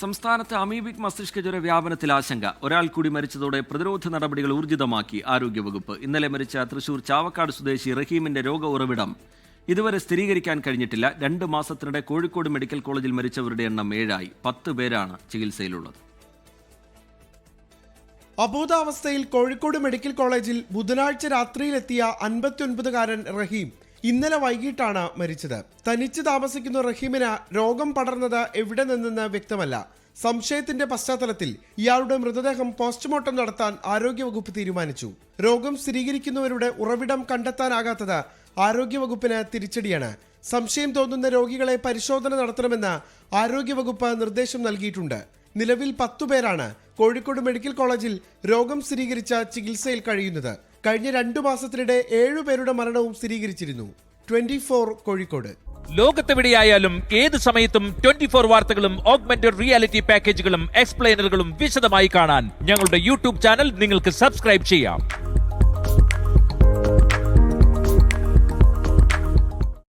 സംസ്ഥാനത്ത് അമീബിക് മസ്തിഷ്കജ്വര വ്യാപനത്തിൽ ആശങ്ക. ഒരാൾ കൂടി മരിച്ചതോടെ പ്രതിരോധ നടപടികൾ ഊർജിതമാക്കി ആരോഗ്യവകുപ്പ്. ഇന്നലെ മരിച്ച തൃശൂർ ചാവക്കാട് സ്വദേശി റഹീമിന്റെ രോഗ ഉറവിടം ഇതുവരെ സ്ഥിരീകരിക്കാൻ കഴിഞ്ഞിട്ടില്ല. 2 മാസത്തിനിടെ കോഴിക്കോട് മെഡിക്കൽ കോളേജിൽ മരിച്ചവരുടെ എണ്ണം 7ആയി. 10 പേരാണ് ചികിത്സയിലുള്ളത്. അബോധാവസ്ഥയിൽ കോഴിക്കോട് മെഡിക്കൽ കോളേജിൽ ബുധനാഴ്ച രാത്രിയിലെത്തിയ 59-കാരൻ റഹീം ഇന്നലെ വൈകിട്ടാണ് മരിച്ചത്. തനിച്ച് താമസിക്കുന്ന റഹീമിന് രോഗം പടർന്നത് എവിടെ നിന്നെന്ന് വ്യക്തമല്ല. സംശയത്തിന്റെ പശ്ചാത്തലത്തിൽ ഇയാളുടെ മൃതദേഹം പോസ്റ്റ്മോർട്ടം നടത്താൻ ആരോഗ്യവകുപ്പ് തീരുമാനിച്ചു. രോഗം സ്ഥിരീകരിക്കുന്നവരുടെ ഉറവിടം കണ്ടെത്താനാകാത്തത് ആരോഗ്യവകുപ്പിന് തിരിച്ചടിയാണ്. സംശയം തോന്നുന്ന രോഗികളെ പരിശോധന നടത്തണമെന്ന് ആരോഗ്യവകുപ്പ് നിർദ്ദേശം നൽകിയിട്ടുണ്ട്. നിലവിൽ 10 പേരാണ് കോഴിക്കോട് മെഡിക്കൽ കോളേജിൽ രോഗം സ്ഥിരീകരിച്ച ചികിത്സയിൽ കഴിയുന്നത്. കഴിഞ്ഞ 2 മാസത്തിനിടെ 7 പേരുടെ മരണവും സ്ഥിരീകരിച്ചിരുന്നു. 24 കോഴിക്കോട്. ലോകത്തെവിടെയായാലും ഏത് സമയത്തും 24 വാർത്തകളും ഓഗ്മെന്റഡ് റിയാലിറ്റി പാക്കേജുകളും എക്സ്പ്ലെയിനറുകളും വിശദമായി കാണാൻ ഞങ്ങളുടെ യൂട്യൂബ് ചാനൽ നിങ്ങൾക്ക് സബ്സ്ക്രൈബ് ചെയ്യാം.